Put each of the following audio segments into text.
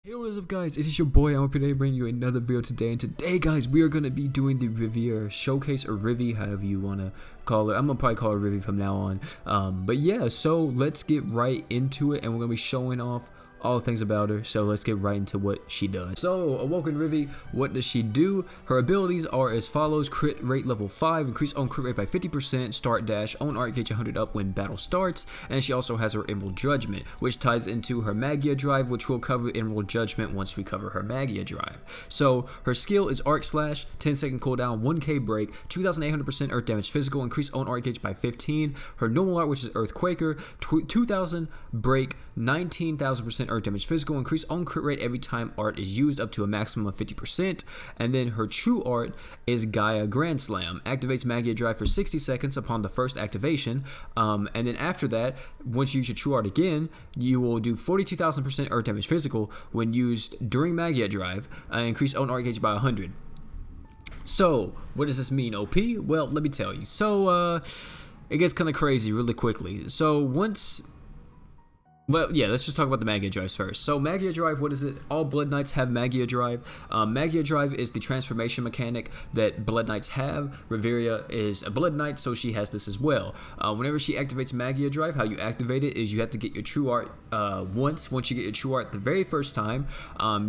Hey, what is up guys, it is your boy. I'm today bringing you another video today, and today guys we are going to be doing the Riviera showcase, or Rivi, however you want to call it. I'm going to probably call it Rivi from now on. But yeah, so let's get right into it, and we're going to be showing off all the things about her, so let's get right into what she does. So, Awoken Rivi, what does she do? Her abilities are as follows: crit rate level 5, increase own crit rate by 50%, start dash, own art gauge 100 up when battle starts, and she also has her Emerald Judgment, which ties into her Magia Drive, which we'll cover Emerald Judgment once we cover her Magia Drive. So, her skill is Arc Slash, 10-second cooldown, 1k break, 2800% earth damage physical, increase own art gauge by 15, her normal art, which is Earthquaker, 2000 break, 19,000% earth damage physical, increase own crit rate every time art is used up to a maximum of 50%, and then her true art is Gaia Grand Slam, activates Magia Drive for 60 seconds upon the first activation, and then after that, once you use your true art again, you will do 42,000% earth damage physical when used during Magia Drive, increase own art gauge by 100. So, what does this mean, OP? Well, let me tell you. So, it gets kind of crazy really quickly. So, Well, yeah, let's just talk about the Magia Drives first. So, Magia Drive, what is it? All Blood Knights have Magia Drive. Magia Drive is the transformation mechanic that Blood Knights have. Riviera is a Blood Knight, so she has this as well. Whenever she activates Magia Drive, how you activate it is you have to get your True Art once. Once you get your True Art the very first time,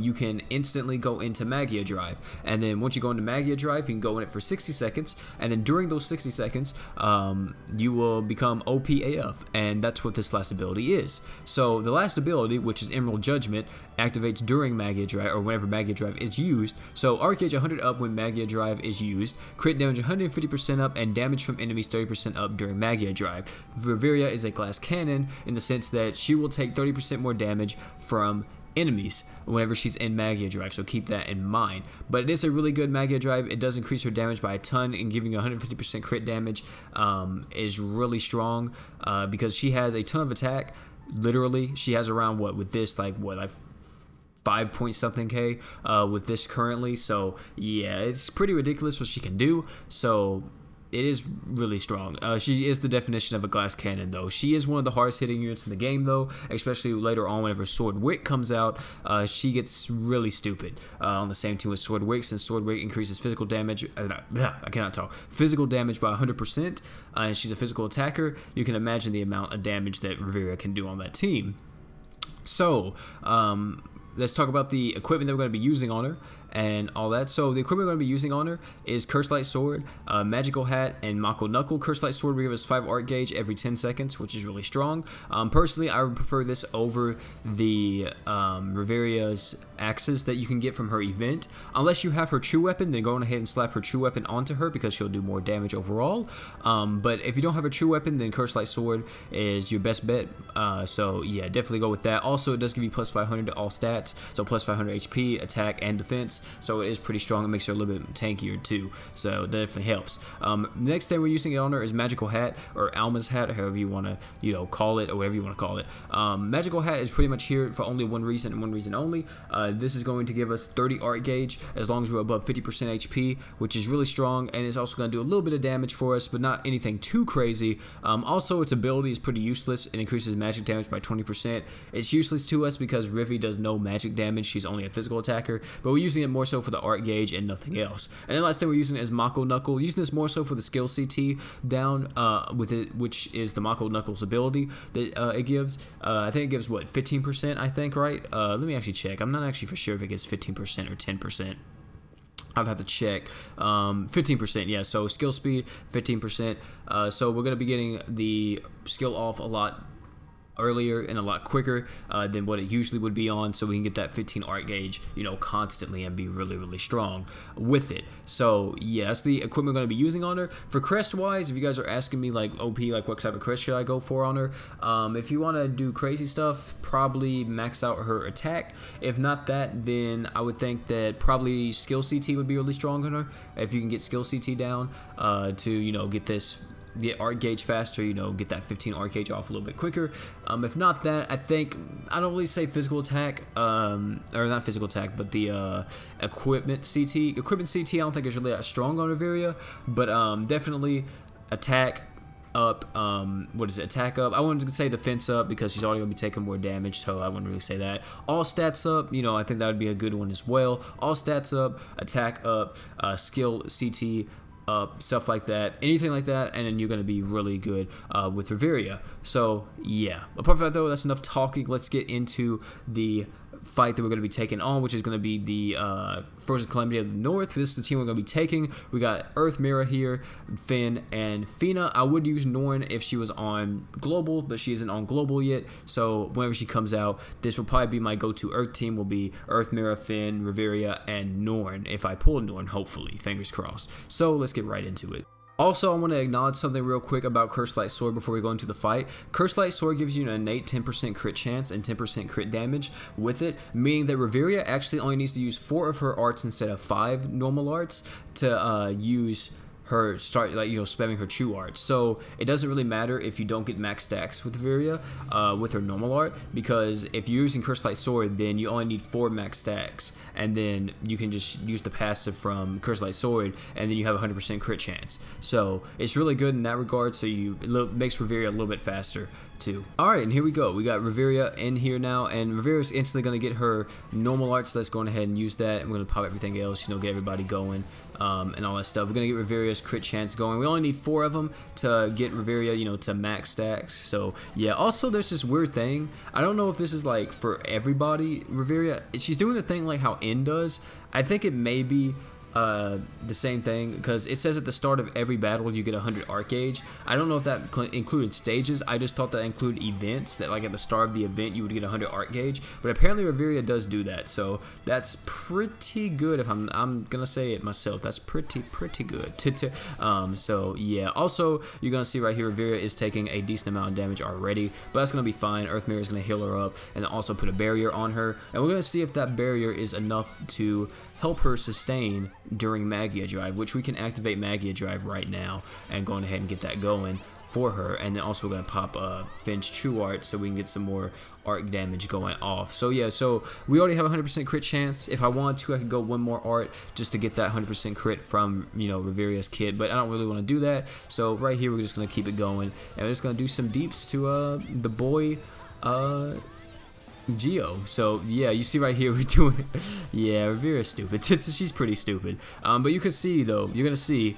you can instantly go into Magia Drive. And then once you go into Magia Drive, you can go in it for 60 seconds. And then during those 60 seconds, you will become OPAF. And that's what this last ability is. So the last ability, which is Emerald Judgment, activates during Magia Drive, or whenever Magia Drive is used. So Arc Gauge 100 up when Magia Drive is used, crit damage 150% up, and damage from enemies 30% up during Magia Drive. Riviera is a glass cannon in the sense that she will take 30% more damage from enemies whenever she's in Magia Drive, so keep that in mind. But it is a really good Magia Drive. It does increase her damage by a ton, and giving 150% crit damage is really strong because she has a ton of attack. Literally, she has around with this, like 5 point something K with this currently. So yeah, it's pretty ridiculous what she can do. So it is really strong. She is the definition of a glass cannon, though. She is one of the hardest hitting units in the game, though, especially later on whenever Sword Wick comes out. She gets really stupid on the same team with Sword Wick, since Sword Wick increases physical damage. I cannot talk. Physical damage by 100%, and she's a physical attacker. You can imagine the amount of damage that Riviera can do on that team. So, let's talk about the equipment that we're going to be using on her and all that. So the equipment we're going to be using on her is Curse Light Sword, Magical Hat, and Mako Knuckle. Curse Light Sword will give us 5 art gauge every 10 seconds, which is really strong. Personally, I would prefer this over the Riviera's axes that you can get from her event. Unless you have her true weapon, then go on ahead and slap her true weapon onto her because she'll do more damage overall. But if you don't have a true weapon, then Curse Light Sword is your best bet. So yeah, definitely go with that. Also, it does give you plus 500 to all stats, so plus 500 HP, attack, and defense. So it is pretty strong. It makes her a little bit tankier too, so that definitely helps. Next thing we're using it on her is Magical Hat, or Alma's Hat, however you want to call it, or whatever you want to call it. Magical Hat is pretty much here for only one reason and one reason only. This is going to give us 30 art gauge as long as we're above 50% HP, which is really strong, and it's also going to do a little bit of damage for us, but not anything too crazy. Also, its ability is pretty useless. It increases magic damage by 20%. It's useless to us because Rivi does no magic damage. She's only a physical attacker, but we're using it more so for the art gauge and nothing else. And then last thing we're using is Mako Knuckle. Using this more so for the skill CT down with it, which is the Mako Knuckle's ability that it gives. I think it gives what, 15%, I think, right? Let me actually check. I'm not actually for sure if it gives 15% or 10%. I'd have to check. 15%, yeah, so skill speed 15%. So we're going to be getting the skill off a lot earlier and a lot quicker than what it usually would be on, so we can get that 15 art gauge, constantly and be really strong with it. So yeah, that's the equipment we're going to be using on her. For crest wise, if you guys are asking me like OP, like what type of crest should I go for on her, if you want to do crazy stuff, probably max out her attack. If not that, then I would think that probably skill CT would be really strong on her. If you can get skill CT down to get art gauge faster, get that 15 art gauge off a little bit quicker. If not that, I don't really say physical attack, or not physical attack, but the equipment CT. Equipment CT I don't think is really that strong on Riviera, but definitely attack, up, attack up. I wanted to say defense up because she's already going to be taking more damage, so I wouldn't really say that. All stats up, I think that would be a good one as well. All stats up, attack up, skill CT up, stuff like that, anything like that, and then you're going to be really good with Riviera. So yeah, apart from that though, that's enough talking. Let's get into the fight that we're going to be taking on, which is going to be the Frozen Calamity of the North. This is the team we're going to be taking. We got Earth Mirror here, Finn, and Fina. I would use Norn if she was on Global, but she isn't on Global yet, so whenever she comes out, this will probably be my go-to Earth team. Will be Earth Mirror, Finn, Riviera, and Norn, if I pull Norn, hopefully. Fingers crossed. So let's get right into it. Also, I want to acknowledge something real quick about Cursed Light Sword before we go into the fight. Cursed Light Sword gives you an innate 10% crit chance and 10% crit damage with it, meaning that Riviera actually only needs to use 4 of her arts instead of 5 normal arts to use her spamming her true art. So it doesn't really matter if you don't get max stacks with Riviera with her normal art, because if you're using Cursed Light Sword, then you only need 4 max stacks, and then you can just use the passive from Cursed Light Sword, and then you have 100% crit chance. So it's really good in that regard. So it makes Riviera a little bit faster too. Alright, and here we go. We got Riviera in here now, and Rivera's instantly going to get her normal art, so let's go ahead and use that. I'm going to pop everything else, get everybody going, and all that stuff. We're going to get Rivera's crit chance going. We only need 4 of them to get Riviera, to max stacks. So yeah, also there's this weird thing. I don't know if this is like for everybody. Riviera, she's doing the thing like how N does. I think it may be the same thing, because it says at the start of every battle you get 100 art gauge. I don't know if that included stages. I just thought that included events, that like at the start of the event you would get 100 art gauge, but apparently Riviera does do that, so that's pretty good. If I'm gonna say it myself, that's pretty good. So yeah, also you're gonna see right here Riviera is taking a decent amount of damage already, but that's gonna be fine. Earth Mirror is gonna heal her up and also put a barrier on her, and we're gonna see if that barrier is enough to help her sustain during Magia Drive, which we can activate Magia Drive right now and go ahead and get that going for her. And then also we're going to pop Finn's True Art so we can get some more arc damage going off. So yeah, so we already have 100% crit chance. If I want to, I could go 1 more art just to get that 100% crit from, Rivera's kit, but I don't really want to do that. So right here, we're just going to keep it going, and we're just going to do some deeps to the boy, Geo. So yeah, you see right here we're doing yeah, Riviera's stupid. She's pretty stupid, but you can see though, you're gonna see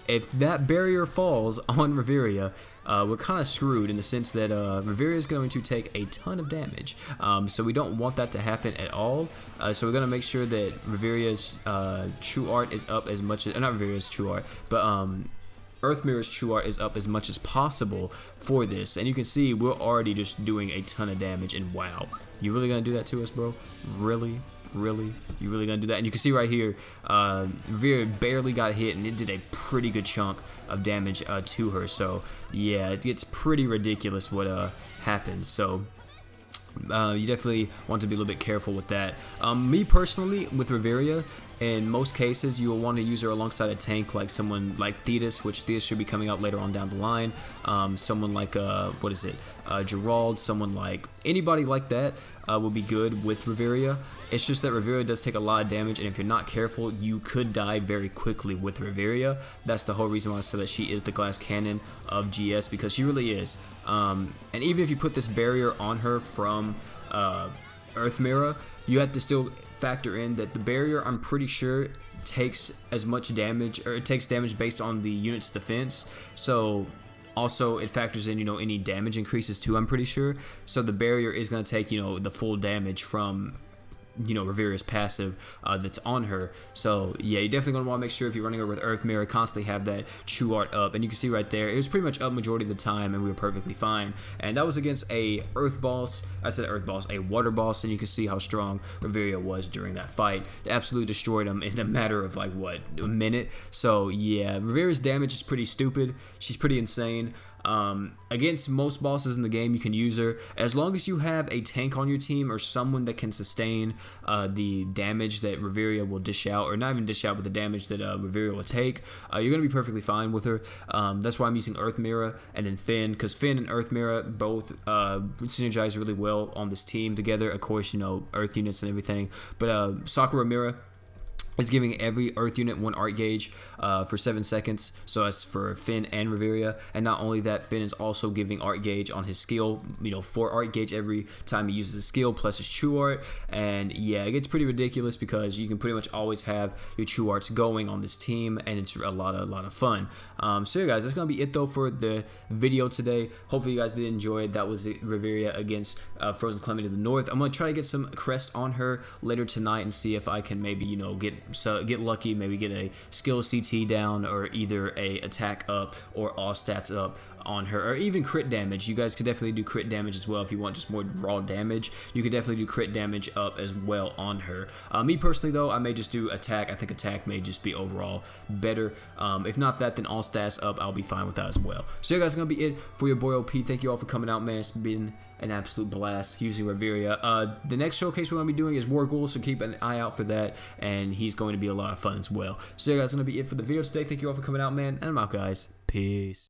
if that barrier falls on Riviera, we're kind of screwed in the sense that Riviera is going to take a ton of damage, so we don't want that to happen at all. So we're gonna make sure that Rivera's true art is up as much as, not Rivera's true art, but Earth Mirror's true art is up as much as possible for this. And you can see we're already just doing a ton of damage, and wow, you really gonna do that to us, bro? Really? You really gonna do that? And you can see right here, Riviera barely got hit, and it did a pretty good chunk of damage to her. So yeah, it gets pretty ridiculous what happens. So you definitely want to be a little bit careful with that. Me personally, with Riviera, in most cases you will want to use her alongside a tank like someone like Thetis, which Thetis should be coming out later on down the line. Someone like Gerald, someone like anybody like that will be good with Riviera. It's just that Riviera does take a lot of damage, and if you're not careful, you could die very quickly with Riviera. That's the whole reason why I said that she is the glass cannon of GS, because she really is. And even if you put this barrier on her from Earth Mirror, you have to still factor in that the barrier, I'm pretty sure, takes as much damage, or it takes damage based on the unit's defense. So also it factors in, any damage increases too, I'm pretty sure. So the barrier is going to take, the full damage from Riviera's passive that's on her. So yeah, you're definitely going to want to make sure if you're running her with Earth Mirror, constantly have that true art up. And you can see right there, it was pretty much up majority of the time, and we were perfectly fine. And that was against a Earth boss. I said Earth boss, a water boss, and you can see how strong Riviera was during that fight. It absolutely destroyed him in a matter of like what, a minute. So yeah, Riviera's damage is pretty stupid. She's pretty insane. Against most bosses in the game, you can use her as long as you have a tank on your team or someone that can sustain the damage that Riviera will dish out, or not even dish out, but the damage that Riviera will take. You're gonna be perfectly fine with her. That's why I'm using Earth Mirror and then Finn, because Finn and Earth Mirror both synergize really well on this team together. Of course, Earth units and everything, but Sakura Mirror, It's giving every Earth unit 1 art gauge for 7 seconds. So that's for Finn and Riviera. And not only that, Finn is also giving art gauge on his skill. 4 art gauge every time he uses a skill plus his true art. And yeah, it gets pretty ridiculous because you can pretty much always have your true arts going on this team, and it's a lot of fun. So yeah, guys, that's gonna be it though for the video today. Hopefully you guys did enjoy it. That was Riviera against Frozen Clement of the North. I'm gonna try to get some crest on her later tonight and see if I can maybe get lucky, maybe get a skill CT down, or either a attack up or all stats up on her, or even crit damage. You guys could definitely do crit damage as well if you want just more raw damage. You could definitely do crit damage up as well on her. Me personally though, I may just do attack. I think attack may just be overall better. If not that, then all stats up, I'll be fine with that as well. So yeah, guys, gonna be it for your boy OP. Thank you all for coming out, man. It's been an absolute blast using Riviera. The next showcase we're going to be doing is Morgul, so keep an eye out for that, and he's going to be a lot of fun as well. So yeah, guys, that's going to be it for the video today. Thank you all for coming out, man, and I'm out, guys. Peace.